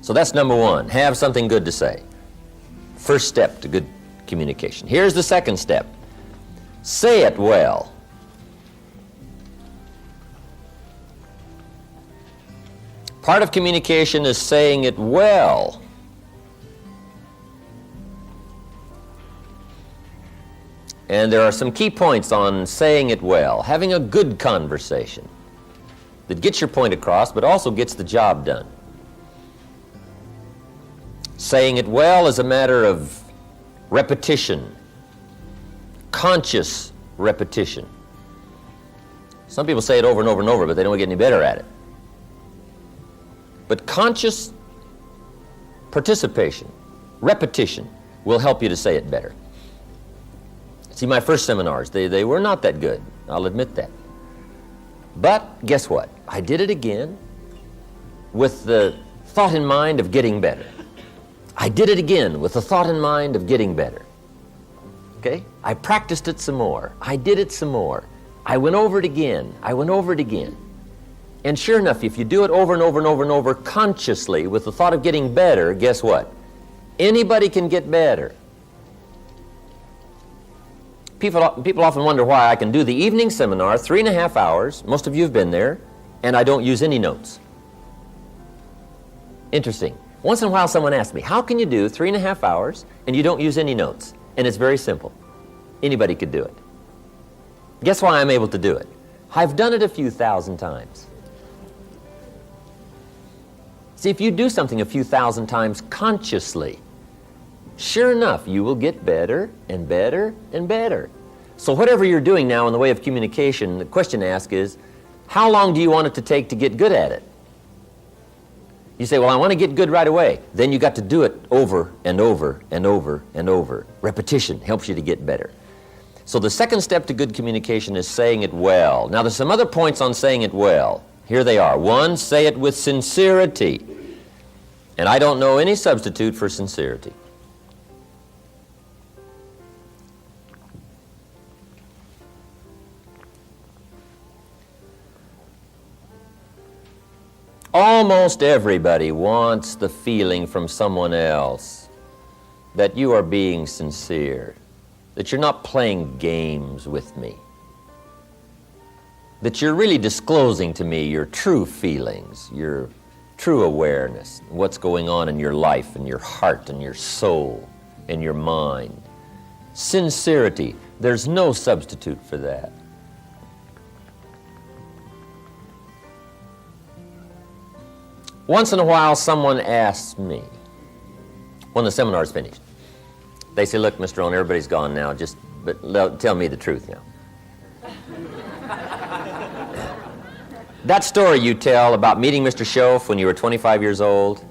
So that's number one, have something good to say. First step to good communication. Here's the second step. Say it well. Part of communication is saying it well. And there are some key points on saying it well. Having a good conversation that gets your point across, but also gets the job done. Saying it well is a matter of repetition, conscious repetition. Some people say it over and over and over, but they don't get any better at it. But conscious participation, repetition, will help you to say it better. See, my first seminars, they were not that good. I'll admit that. But guess what? I did it again with the thought in mind of getting better. I did it again with the thought in mind of getting better. Okay? I practiced it some more. I did it some more. I went over it again. I went over it again. And sure enough, if you do it over and over and over and over consciously with the thought of getting better, guess what? Anybody can get better. People often wonder why I can do the evening seminar, 3.5 hours, most of you have been there, and I don't use any notes. Interesting. Once in a while someone asks me, how can you do 3.5 hours and you don't use any notes? And it's very simple. Anybody could do it. Guess why I'm able to do it? I've done it a few thousand times. See, if you do something a few thousand times consciously, sure enough, you will get better and better and better. So whatever you're doing now in the way of communication, the question to ask is, how long do you want it to take to get good at it? You say, well, I want to get good right away. Then you got to do it over and over and over and over. Repetition helps you to get better. So the second step to good communication is saying it well. Now there's some other points on saying it well. Here they are. One, say it with sincerity. And I don't know any substitute for sincerity. Almost everybody wants the feeling from someone else that you are being sincere, that you're not playing games with me, that you're really disclosing to me your true feelings, your true awareness, what's going on in your life and your heart and your soul and your mind. Sincerity, there's no substitute for that. Once in a while, someone asks me, when the seminar's finished, they say, look, Mr. Rohn, everybody's gone now, but tell me the truth now. That story you tell about meeting Mr. Schoaf when you were 25 years old,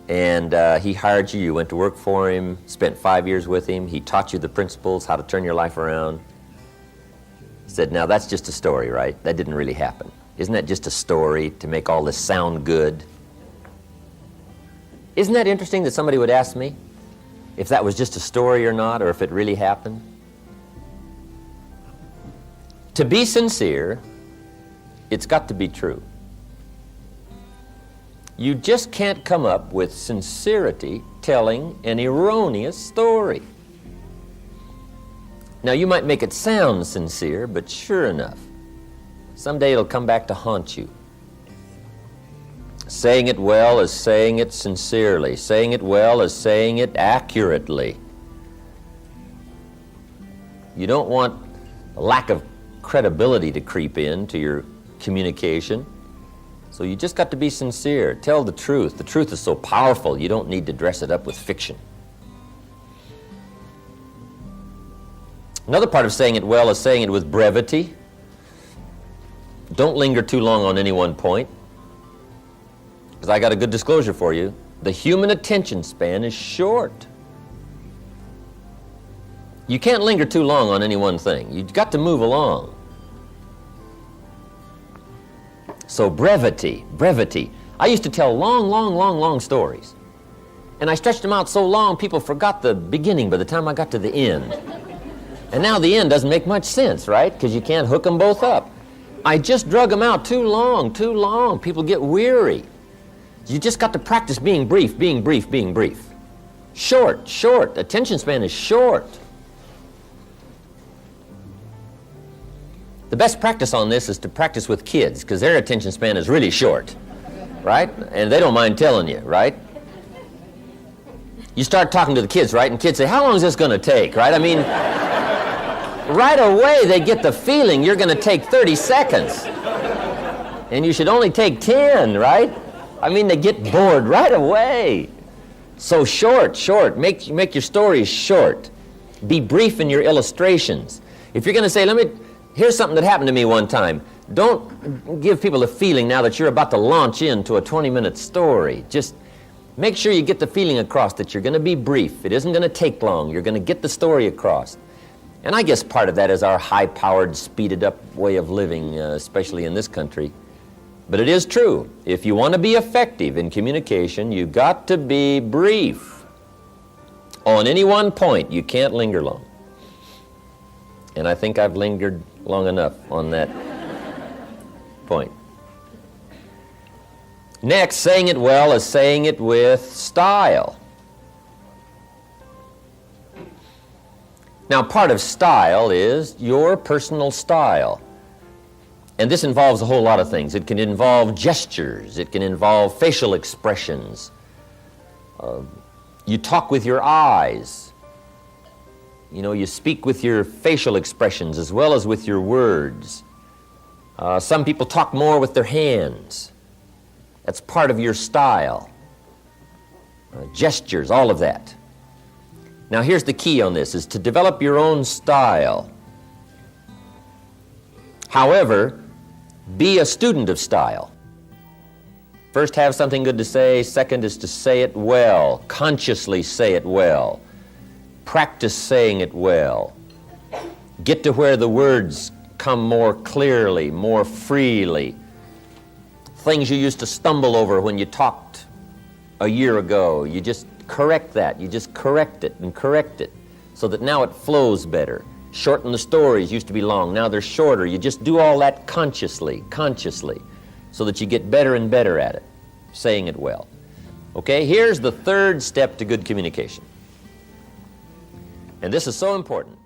and he hired you, you went to work for him, spent 5 years with him, he taught you the principles, how to turn your life around. He said, now that's just a story, right? That didn't really happen. Isn't that just a story to make all this sound good? Isn't that interesting that somebody would ask me if that was just a story or not, or if it really happened? To be sincere, it's got to be true. You just can't come up with sincerity telling an erroneous story. Now, you might make it sound sincere, but sure enough, someday it'll come back to haunt you. Saying it well is saying it sincerely. Saying it well is saying it accurately. You don't want a lack of credibility to creep into your communication. So you just got to be sincere. Tell the truth. The truth is so powerful, you don't need to dress it up with fiction. Another part of saying it well is saying it with brevity. Don't linger too long on any one point, because I got a good disclosure for you. The human attention span is short. You can't linger too long on any one thing. You've got to move along. So brevity. I used to tell long stories. And I stretched them out so long, people forgot the beginning by the time I got to the end. And now the end doesn't make much sense, right? Because you can't hook them both up. I just drug them out too long. People get weary. You just got to practice being brief, being brief, being brief. Short, short. Attention span is short. The best practice on this is to practice with kids, because their attention span is really short, right? And they don't mind telling you, right? You start talking to the kids, right? And kids say, how long is this going to take, right? I mean, right away they get the feeling you're going to take 30 seconds. And you should only take 10, right? I mean, they get bored right away. So short, short. Make your stories short. Be brief in your illustrations. If you're going to say, here's something that happened to me one time. Don't give people a feeling now that you're about to launch into a 20-minute story. Just make sure you get the feeling across that you're going to be brief. It isn't going to take long. You're going to get the story across. And I guess part of that is our high-powered, speeded-up way of living, especially in this country. But it is true. If you want to be effective in communication, you've got to be brief. On any one point, you can't linger long. And I think I've lingered long enough on that point. Next, saying it well is saying it with style. Now, part of style is your personal style. And this involves a whole lot of things. It can involve gestures. It can involve facial expressions. You talk with your eyes. You know, you speak with your facial expressions as well as with your words. Some people talk more with their hands. That's part of your style. Gestures, all of that. Now here's the key on this, is to develop your own style. However, be a student of style. First, have something good to say. Second is to say it well. Consciously say it well. Practice saying it well. Get to where the words come more clearly, more freely. Things you used to stumble over when you talked a year ago, you just correct that. You just correct it and correct it so that now it flows better. Shorten the stories. Used to be long. Now they're shorter. You just do all that consciously, so that you get better and better at it, saying it well. Okay, here's the third step to good communication. And this is so important.